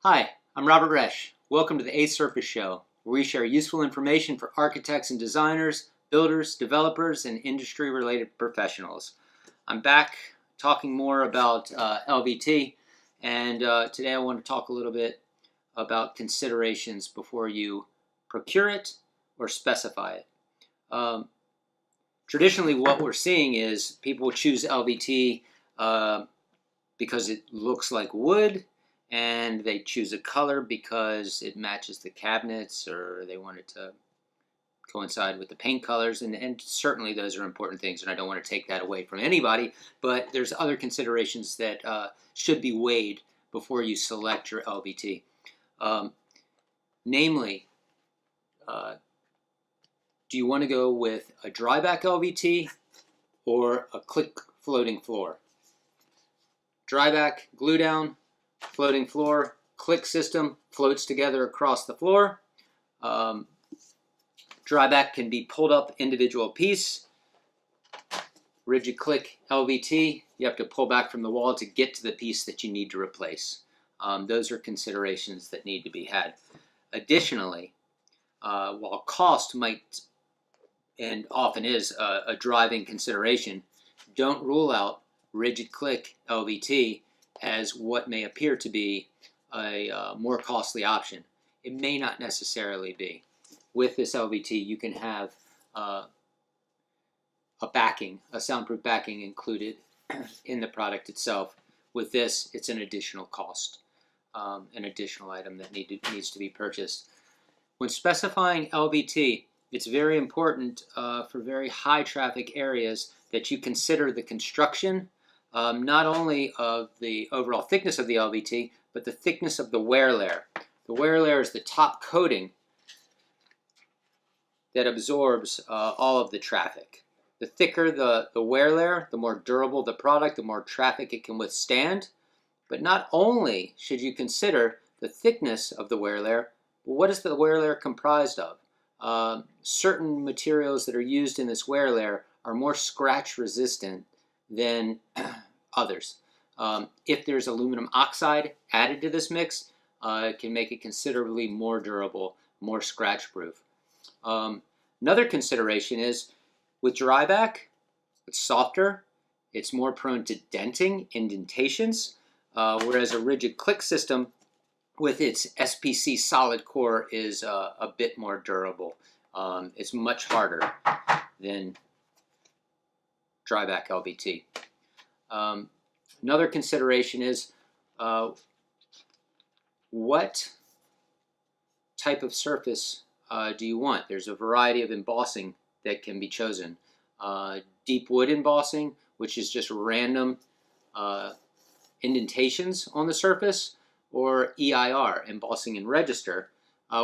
Hi, I'm Robert Resch. Welcome to the Asurface Show, where we share useful information for architects and designers, builders, developers, and industry-related professionals. I'm back talking more about LVT, and today I want to talk a little bit about considerations before you procure it or specify it. Traditionally, what we're seeing is people choose LVT because it looks like wood, and they choose a color because it matches the cabinets, or they want it to coincide with the paint colors, and certainly those are important things, and I don't want to take that away from anybody, but there's other considerations that should be weighed before you select your LVT. Namely, do you want to go with a dryback LVT or a click floating floor? Dryback, glue down, floating floor, click system, floats together across the floor. Dryback can be pulled up individual piece. Rigid click LVT, you have to pull back from the wall to get to the piece that you need to replace. Those are considerations that need to be had. Additionally, while cost might and often is a driving consideration, don't rule out rigid click LVT as what may appear to be a more costly option. It may not necessarily be. With this LVT, you can have a backing, a soundproof backing included in the product itself. With this, it's an additional cost, an additional item that needs to be purchased. When specifying LVT, it's very important for very high traffic areas that you consider the construction not only of the overall thickness of the LVT, but the thickness of the wear layer. The wear layer is the top coating that absorbs all of the traffic. The thicker the wear layer, the more durable the product, the more traffic it can withstand. But not only should you consider the thickness of the wear layer, but what is the wear layer comprised of? Certain materials that are used in this wear layer are more scratch resistant than others. If there's aluminum oxide added to this mix, it can make it considerably more durable, more scratch proof. Another consideration is with dryback, it's softer, it's more prone to denting, indentations, whereas a rigid click system with its SPC solid core is a bit more durable. It's much harder than dryback LVT. Another consideration is what type of surface do you want? There's a variety of embossing that can be chosen. Deep wood embossing, which is just random indentations on the surface, or EIR, embossing in register,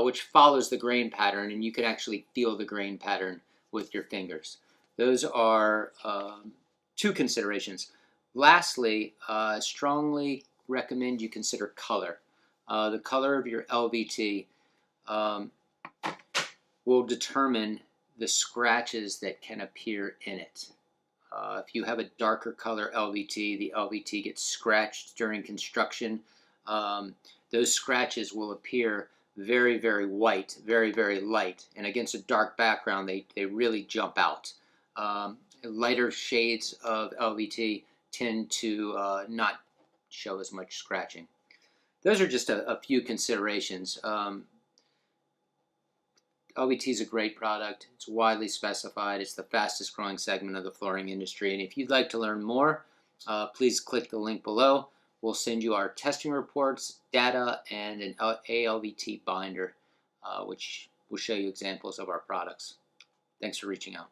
which follows the grain pattern, and you can actually feel the grain pattern with your fingers. Those are two considerations. Lastly, I strongly recommend you consider color. The color of your LVT will determine the scratches that can appear in it. If you have a darker color LVT, the LVT gets scratched during construction. Those scratches will appear very, very white, very, very light, and against a dark background, they really jump out. Lighter shades of LVT tend to not show as much scratching. Those are just a few considerations. LVT is a great product. It's widely specified. It's the fastest growing segment of the flooring industry. And if you'd like to learn more, please click the link below. We'll send you our testing reports, data, and an ALVT binder, which will show you examples of our products. Thanks for reaching out.